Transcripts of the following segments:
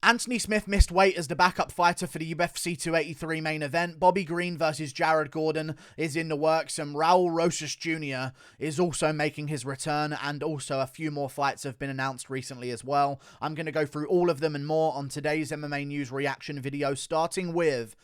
Anthony Smith missed weight as the backup fighter for the UFC 283 main event. Bobby Green versus Jared Gordon is in the works, and Raul Rosas Jr. is also making his return, and also a few more fights have been announced recently as well. I'm going to go through all of them and more on today's MMA News reaction video, starting with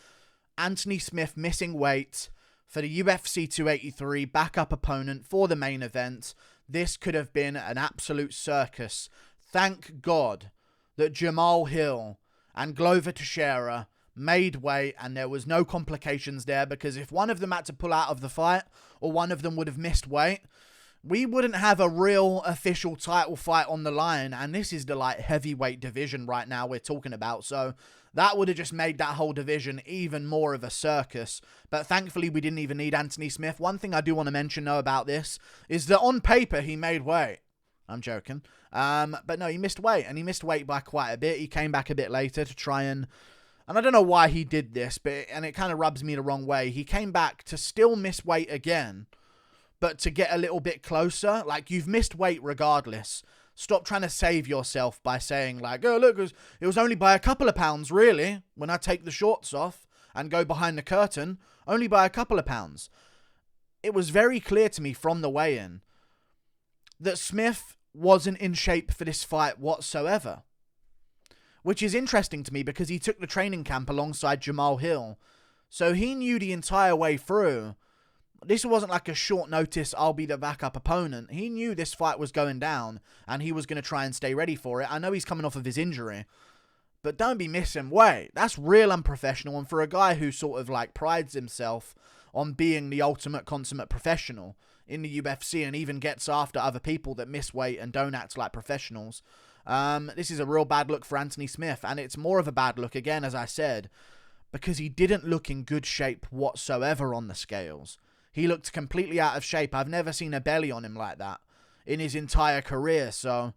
Anthony Smith missing weight for the UFC 283 backup opponent for the main event. This could have been an absolute circus. Thank God that Jamal Hill and Glover Teixeira made weight and there was no complications there, because if one of them had to pull out of the fight or one of them would have missed weight, we wouldn't have a real official title fight on the line. And this is the like heavyweight division right now we're talking about, so that would have just made that whole division even more of a circus. But thankfully we didn't even need Anthony Smith. One thing I do want to mention though about this is that on paper he made weight. I'm joking. But no, he missed weight, and he missed weight by quite a bit. He came back a bit later to try and I don't know why he did this, and it kind of rubs me the wrong way. He came back to still miss weight again, but to get a little bit closer. Like, you've missed weight regardless. Stop trying to save yourself by saying like, oh look, it was only by a couple of pounds, really. When I take the shorts off and go behind the curtain, only by a couple of pounds. It was very clear to me from the weigh-in that Smith wasn't in shape for this fight whatsoever. Which is interesting to me because he took the training camp alongside Jamal Hill. So he knew the entire way through. This wasn't like a short notice, I'll be the backup opponent. He knew this fight was going down and he was going to try and stay ready for it. I know he's coming off of his injury, but don't be missing weight. That's real unprofessional. And for a guy who sort of like prides himself on being the ultimate consummate professional in the UFC and even gets after other people that miss weight and don't act like professionals, this is a real bad look for Anthony Smith. And it's more of a bad look, again, as I said, because he didn't look in good shape whatsoever on the scales. He looked completely out of shape. I've never seen a belly on him like that in his entire career. So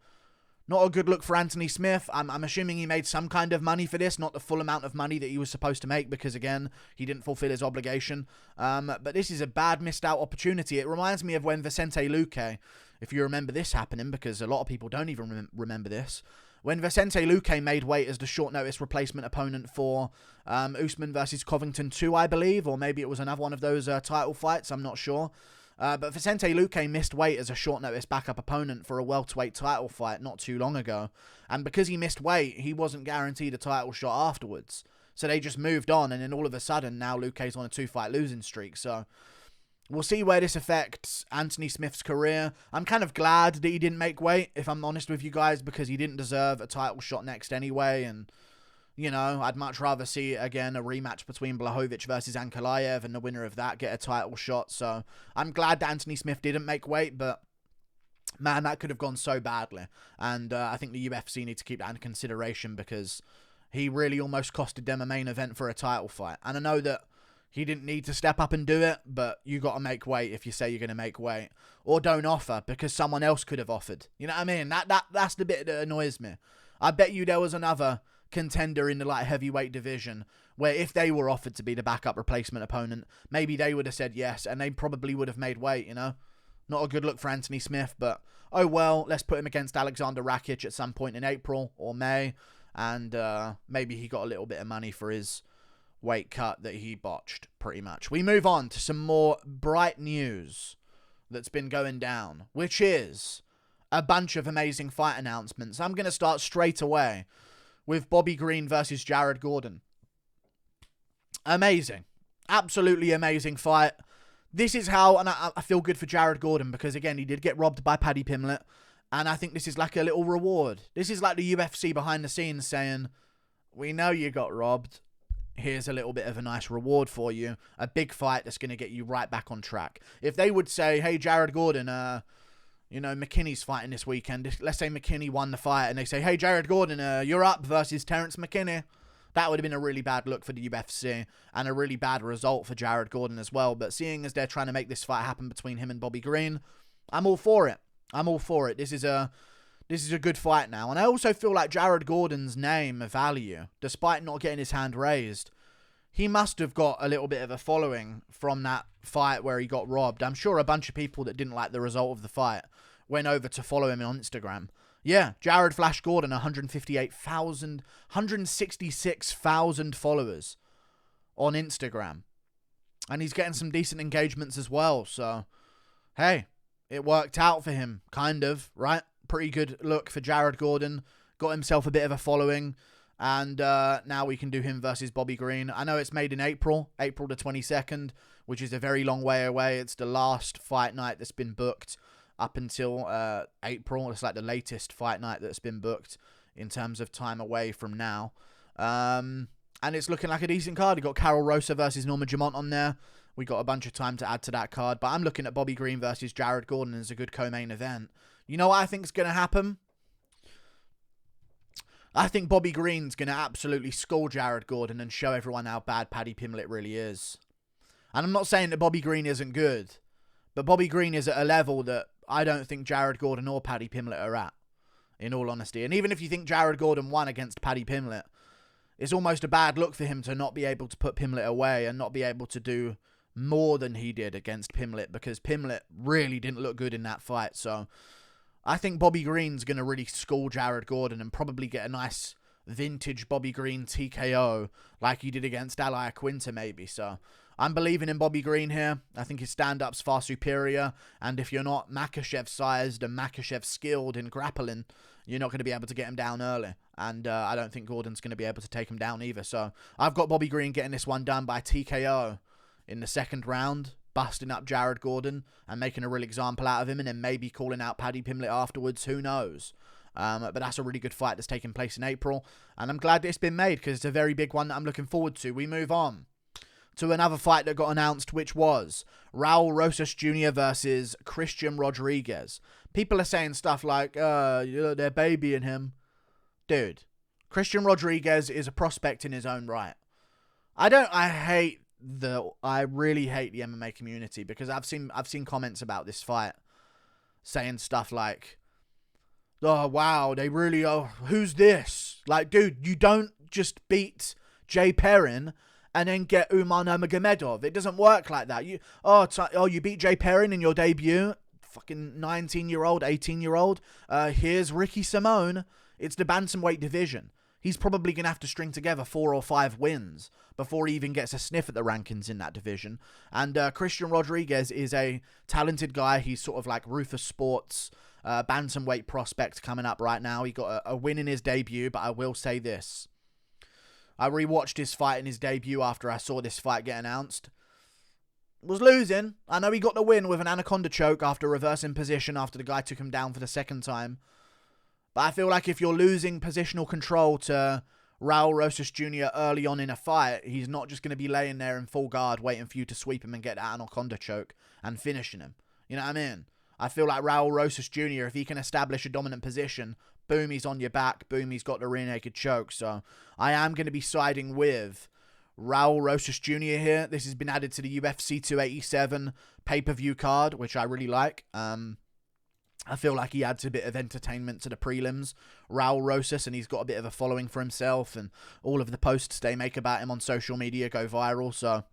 not a good look for Anthony Smith. I'm assuming he made some kind of money for this, not the full amount of money that he was supposed to make, because again, he didn't fulfill his obligation. But this is a bad missed out opportunity. It reminds me of when Vicente Luque, if you remember this happening, because a lot of people don't even remember this, when Vicente Luque made weight as the short notice replacement opponent for Usman versus Covington 2, I believe, or maybe it was another one of those title fights, I'm not sure. But Vicente Luque missed weight as a short notice backup opponent for a welterweight title fight not too long ago. And because he missed weight, he wasn't guaranteed a title shot afterwards. So they just moved on, and then all of a sudden, now Luque's on a 2-fight losing streak. So we'll see where this affects Anthony Smith's career. I'm kind of glad that he didn't make weight, if I'm honest with you guys, because he didn't deserve a title shot next anyway. And, you know, I'd much rather see, again, a rematch between Blachowicz versus Ankalaev and the winner of that get a title shot. So I'm glad that Anthony Smith didn't make weight, but man, that could have gone so badly. And I think the UFC need to keep that in consideration, because he really almost costed them a main event for a title fight. And I know that he didn't need to step up and do it, but you got to make weight if you say you're going to make weight. Or don't offer, because someone else could have offered. You know what I mean? That's the bit that annoys me. I bet you there was another contender in the light heavyweight division where if they were offered to be the backup replacement opponent, maybe they would have said yes, and they probably would have made weight, you know? Not a good look for Anthony Smith, but oh well, let's put him against Alexander Rakic at some point in April or May, and maybe he got a little bit of money for his weight cut that he botched, pretty much. We move on to some more bright news that's been going down, which is a bunch of amazing fight announcements. I'm going to start straight away with Bobby Green versus Jared Gordon. Amazing. Absolutely amazing fight. This is how, and I feel good for Jared Gordon, because again, he did get robbed by Paddy Pimblett, and I think this is like a little reward. This is like the UFC behind the scenes saying, we know you got robbed. Here's a little bit of a nice reward for you. A big fight that's going to get you right back on track. If they would say, hey, Jared Gordon, you know, McKinney's fighting this weekend. Let's say McKinney won the fight, and they say, hey, Jared Gordon, you're up versus Terence McKinney. That would have been a really bad look for the UFC, and a really bad result for Jared Gordon as well. But seeing as they're trying to make this fight happen between him and Bobby Green, I'm all for it. I'm all for it. This is a good fight now. And I also feel like Jared Gordon's name value, despite not getting his hand raised, he must have got a little bit of a following from that fight where he got robbed. I'm sure a bunch of people that didn't like the result of the fight went over to follow him on Instagram. Yeah, Jared Flash Gordon, 166,000 followers on Instagram. And he's getting some decent engagements as well. So, hey, it worked out for him, kind of, right? Pretty good look for Jared Gordon. Got himself a bit of a following. And now we can do him versus Bobby Green. I know it's made in April the 22nd, which is a very long way away. It's the last fight night that's been booked up until April. It's like the latest fight night that's been booked in terms of time away from now. And it's looking like a decent card. We got Raul Rosas versus Norma Jamont on there. We got a bunch of time to add to that card. But I'm looking at Bobby Green versus Jared Gordon as a good co-main event. You know what I think is going to happen? I think Bobby Green's going to absolutely school Jared Gordon and show everyone how bad Paddy Pimblett really is. And I'm not saying that Bobby Green isn't good, but Bobby Green is at a level that I don't think Jared Gordon or Paddy Pimblett are at, in all honesty. And even if you think Jared Gordon won against Paddy Pimblett, it's almost a bad look for him to not be able to put Pimblett away and not be able to do more than he did against Pimblett, because Pimblett really didn't look good in that fight. So I think Bobby Green's going to really school Jared Gordon and probably get a nice vintage Bobby Green TKO like he did against Al Iaquinta maybe. So I'm believing in Bobby Green here. I think his stand-up's far superior. And if you're not Makhachev-sized and Makhachev-skilled in grappling, you're not going to be able to get him down early. And I don't think Gordon's going to be able to take him down either. So I've got Bobby Green getting this one done by TKO in the second round, busting up Jared Gordon and making a real example out of him, and then maybe calling out Paddy Pimblett afterwards. Who knows? But that's a really good fight that's taking place in April. And I'm glad that it's been made because it's a very big one that I'm looking forward to. We move on to another fight that got announced, which was Raul Rosas Jr. versus Christian Rodriguez. People are saying stuff like, they're babying him. Dude, Christian Rodriguez is a prospect in his own right. I really hate the MMA community because I've seen comments about this fight saying stuff like, oh, wow, they really are. Who's this? Like, dude, you don't just beat Jay Perrin and then get Umar Nurmagomedov. It doesn't work like that. You beat Jay Perrin in your debut? Fucking 19-year-old, 18-year-old. Here's Ricky Simone. It's the bantamweight division. He's probably going to have to string together 4 or 5 wins before he even gets a sniff at the rankings in that division. And Christian Rodriguez is a talented guy. He's sort of like Rufus Sports' bantamweight prospect coming up right now. He got a win in his debut, but I will say this. I rewatched his fight in his debut after I saw this fight get announced. Was losing. I know he got the win with an anaconda choke after reversing position after the guy took him down for the second time. But I feel like if you're losing positional control to Raul Rosas Jr. early on in a fight, he's not just going to be laying there in full guard waiting for you to sweep him and get that anaconda choke and finishing him. You know what I mean? I feel like Raul Rosas Jr., if he can establish a dominant position, boom, he's on your back. Boom, he's got the rear naked choke. So I am going to be siding with Raul Rosas Jr. here. This has been added to the UFC 287 pay-per-view card, which I really like. I feel like he adds a bit of entertainment to the prelims. Raul Rosas, and he's got a bit of a following for himself, and all of the posts they make about him on social media go viral. So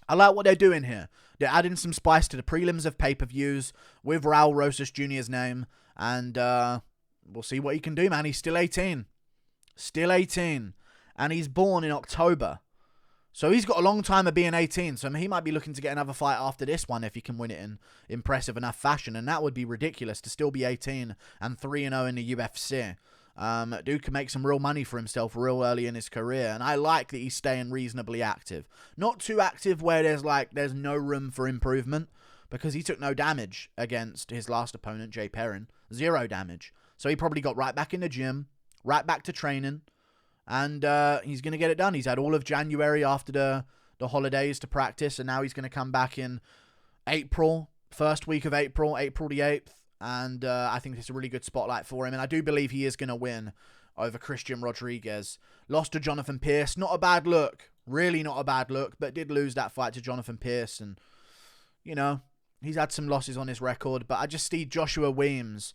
I like what they're doing here. They're adding some spice to the prelims of pay-per-views with Raul Rosas Jr.'s name, and we'll see what he can do, man. He's still 18. Still 18. And he's born in October. So he's got a long time of being 18. So he might be looking to get another fight after this one if he can win it in impressive enough fashion. And that would be ridiculous to still be 18 and 3-0 in the UFC. Dude can make some real money for himself real early in his career. And I like that he's staying reasonably active. Not too active where there's no room for improvement. Because he took no damage against his last opponent, Jay Perrin. 0 damage. So he probably got right back in the gym. Right back to training. And he's going to get it done. He's had all of January after the holidays to practice. And now he's going to come back in April. First week of April. April the 8th. And I think it's a really good spotlight for him. And I do believe he is going to win over Christian Rodriguez. Lost to Jonathan Pierce. Not a bad look. Really not a bad look. But did lose that fight to Jonathan Pierce. And, you know, he's had some losses on his record. But I just see Joshua Weems,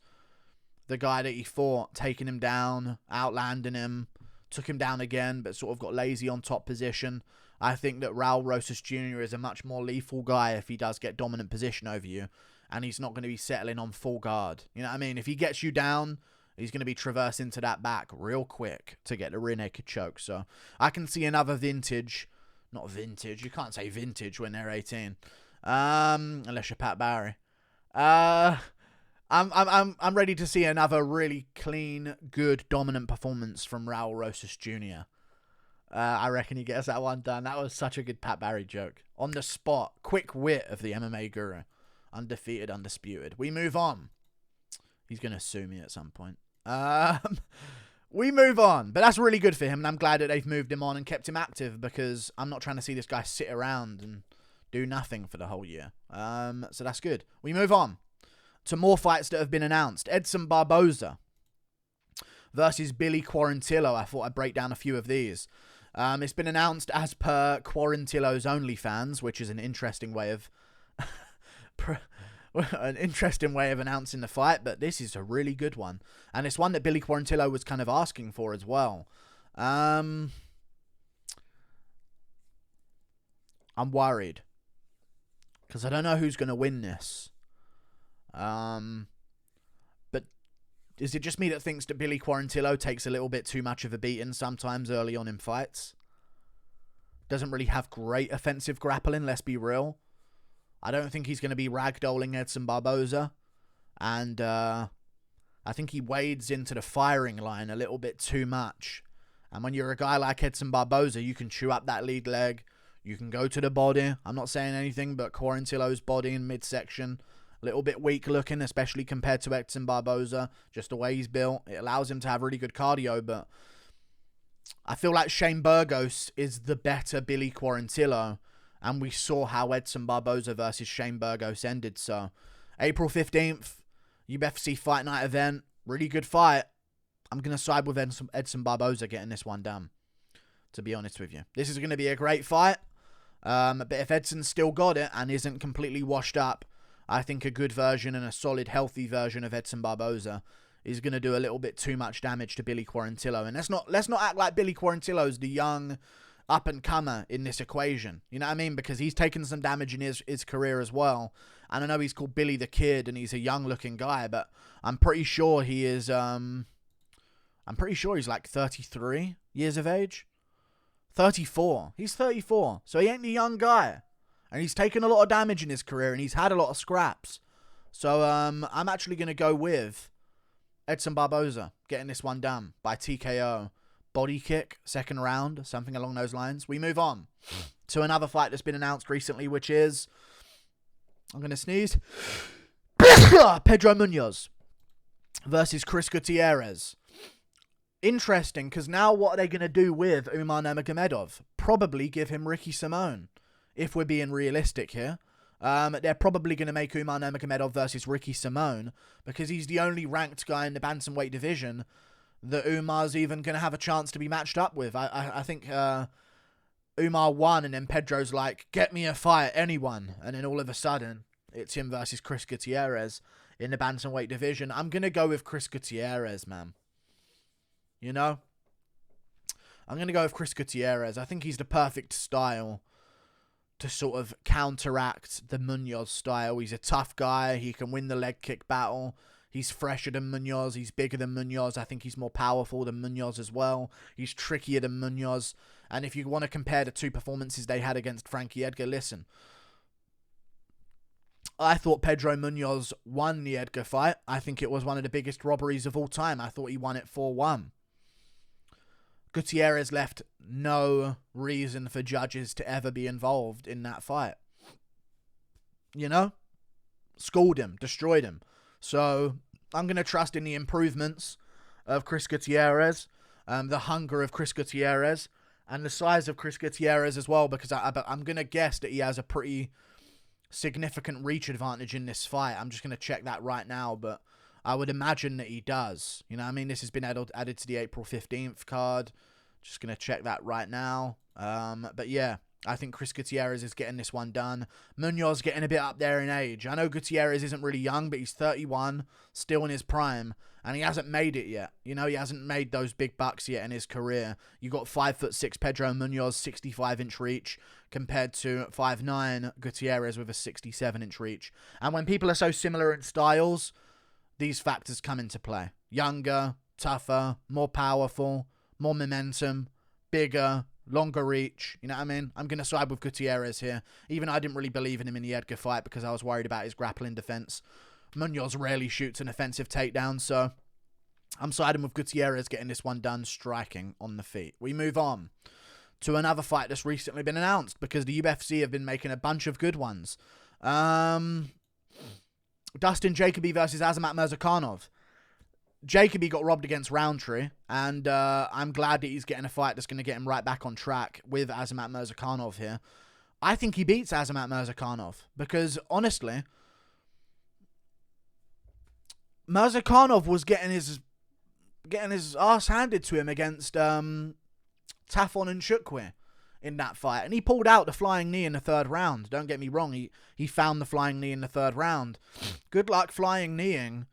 the guy that he fought, taking him down, outlanding him. Took him down again, but sort of got lazy on top position. I think that Raul Rosas Jr. is a much more lethal guy if he does get dominant position over you. and he's not going to be settling on full guard. You know what I mean? If he gets you down, he's going to be traversing to that back real quick to get the rear naked choke. So I can see another vintage. Not vintage. You can't say vintage when they're 18. Unless you're Pat Barry. I'm ready to see another really clean, good, dominant performance from Raul Rosas Jr. I reckon he gets that one done. That was such a good Pat Barry joke. On the spot. Quick wit of the MMA guru. Undefeated, undisputed. We move on. He's going to sue me at some point. We move on. But that's really good for him. And I'm glad that they've moved him on and kept him active. Because I'm not trying to see this guy sit around and do nothing for the whole year. So that's good. We move on to more fights that have been announced. Edson Barboza versus Billy Quarantillo. I thought I'd break down a few of these. It's been announced as per Quarantillo's OnlyFans, which is an interesting way of announcing the fight, but this is a really good one. And it's one that Billy Quarantillo was kind of asking for as well. I'm worried because I don't know who's going to win this. But is it just me that thinks that Billy Quarantillo takes a little bit too much of a beating sometimes early on in fights? Doesn't really have great offensive grappling, let's be real. I don't think he's going to be ragdolling Edson Barboza. And I think he wades into the firing line a little bit too much. And when you're a guy like Edson Barboza, you can chew up that lead leg. You can go to the body. I'm not saying anything, but Quarantillo's body in midsection, a little bit weak looking, especially compared to Edson Barboza. Just the way he's built. It allows him to have really good cardio, but I feel like Shane Burgos is the better Billy Quarantillo. And we saw how Edson Barboza versus Shane Burgos ended. So, April 15th, UFC Fight Night event. Really good fight. I'm going to side with Edson Barboza getting this one done, to be honest with you. This is going to be a great fight. But if Edson's still got it and isn't completely washed up, I think a good version and a solid, healthy version of Edson Barboza is going to do a little bit too much damage to Billy Quarantillo. And let's not act like Billy Quarantillo's the young up-and-comer in this equation. You know what I mean? Because he's taken some damage in his career as well. And I know he's called Billy the Kid and he's a young-looking guy, but I'm pretty sure he is... I'm pretty sure he's like 33 years of age. 34. He's 34. So he ain't the young guy. And he's taken a lot of damage in his career and he's had a lot of scraps. So I'm actually going to go with Edson Barboza getting this one done by TKO. Body kick, second round, something along those lines. We move on to another fight that's been announced recently, which is... I'm going to sneeze. Pedro Munhoz versus Chris Gutierrez. Interesting, because now what are they going to do with Umar Nurmagomedov? Probably give him Ricky Simone, if we're being realistic here. They're probably going to make Umar Nurmagomedov versus Ricky Simone, because he's the only ranked guy in the bantamweight division that Umar's even going to have a chance to be matched up with. I think Umar won, and then Pedro's like, get me a fight, anyone. And then all of a sudden, it's him versus Chris Gutierrez in the bantamweight division. I'm going to go with Chris Gutierrez, man. You know? I'm going to go with Chris Gutierrez. I think he's the perfect style to sort of counteract the Munoz style. He's a tough guy. He can win the leg kick battle. He's fresher than Munoz. He's bigger than Munoz. I think he's more powerful than Munoz as well. He's trickier than Munoz. And if you want to compare the two performances they had against Frankie Edgar, listen. I thought Pedro Munoz won the Edgar fight. I think it was one of the biggest robberies of all time. I thought he won it 4-1. Gutierrez left no reason for judges to ever be involved in that fight. You know? Schooled him. Destroyed him. So, I'm going to trust in the improvements of Chris Gutierrez, the hunger of Chris Gutierrez, and the size of Chris Gutierrez as well, because I'm going to guess that he has a pretty significant reach advantage in this fight. I'm just going to check that right now, but I would imagine that he does. You know what I mean? This has been added to the April 15th card. Just going to check that right now. But yeah, I think Chris Gutierrez is getting this one done. Munoz getting a bit up there in age. I know Gutierrez isn't really young, but he's 31, still in his prime, and he hasn't made it yet. You know, he hasn't made those big bucks yet in his career. You got 5'6" Pedro Munoz, 65-inch reach, compared to 5'9" Gutierrez with a 67-inch reach. And when people are so similar in styles, these factors come into play. Younger, tougher, more powerful, more momentum, bigger, longer reach, you know what I mean? I'm going to side with Gutierrez here. Even I didn't really believe in him in the Edgar fight because I was worried about his grappling defense. Munoz rarely shoots an offensive takedown, so I'm siding with Gutierrez getting this one done, striking on the feet. We move on to another fight that's recently been announced because the UFC have been making a bunch of good ones. Dustin Jacoby versus Azamat Murzakanov. Jacoby got robbed against Roundtree, and I'm glad that he's getting a fight that's going to get him right back on track with Azamat Murzakanov here. I think he beats Azamat Murzakanov because, honestly, Murzakanov was getting his ass handed to him against Tafon and Shukwe in that fight, and he pulled out the flying knee in the third round. Don't get me wrong, he found the flying knee in the third round. Good luck flying kneeing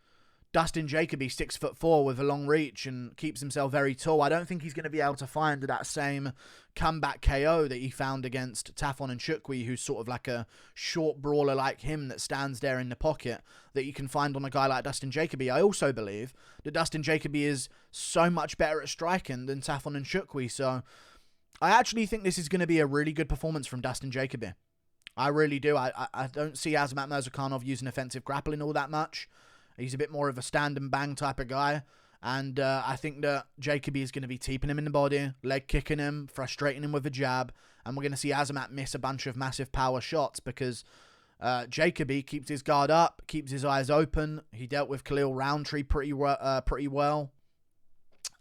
Dustin Jacoby, 6'4" with a long reach and keeps himself very tall. I don't think he's going to be able to find that same comeback KO that he found against Tafon and Shukwe, who's sort of like a short brawler like him that stands there in the pocket, that you can find on a guy like Dustin Jacoby. I also believe that Dustin Jacoby is so much better at striking than Tafon and Shukwe, so I actually think this is going to be a really good performance from Dustin Jacoby. I really do. I don't see Azamat Murzakanov using offensive grappling all that much. He's a bit more of a stand and bang type of guy. And I think that Jacoby is going to be teeping him in the body, leg kicking him, frustrating him with a jab. And we're going to see Azamat miss a bunch of massive power shots because Jacoby keeps his guard up, keeps his eyes open. He dealt with Khalil Roundtree pretty well.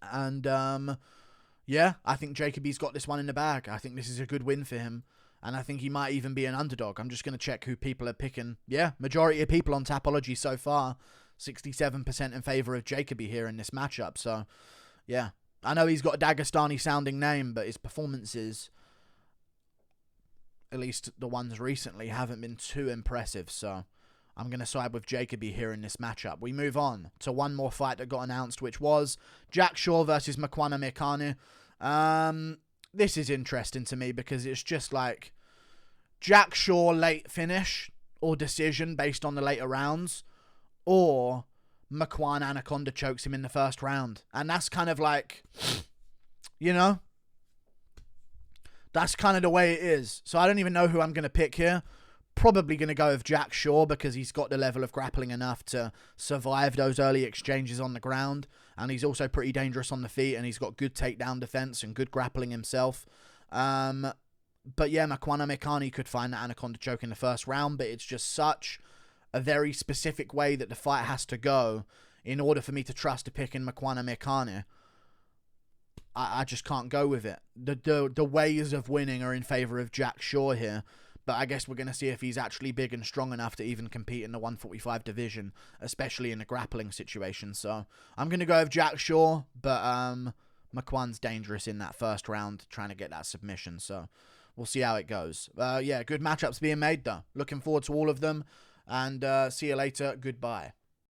And yeah, I think Jacoby's got this one in the bag. I think this is a good win for him. And I think he might even be an underdog. I'm just going to check who people are picking. Yeah, majority of people on Tapology so far, 67% in favor of Jacoby here in this matchup. So, yeah. I know he's got a Dagestani-sounding name, but his performances, at least the ones recently, haven't been too impressive. So, I'm going to side with Jacoby here in this matchup. We move on to one more fight that got announced, which was Jack Shaw versus Makanu. This is interesting to me because it's just like Jack Shaw late finish or decision based on the later rounds, or Makwan Anaconda chokes him in the first round. And that's kind of like, you know, that's kind of the way it is. So I don't even know who I'm going to pick here. Probably going to go with Jack Shaw because he's got the level of grappling enough to survive those early exchanges on the ground. And he's also pretty dangerous on the feet, and he's got good takedown defense and good grappling himself. But yeah, Makwana Mekani could find that Anaconda choke in the first round, but it's just such a very specific way that the fight has to go in order for me to trust a pick in Makwana Mekani. I just can't go with it. The ways of winning are in favor of Jack Shaw here. But I guess we're going to see if he's actually big and strong enough to even compete in the 145 division, especially in a grappling situation. So I'm going to go with Jack Shaw, but Makwan's dangerous in that first round trying to get that submission. So we'll see how it goes. Yeah, good matchups being made, though. Looking forward to all of them. And see you later. Goodbye.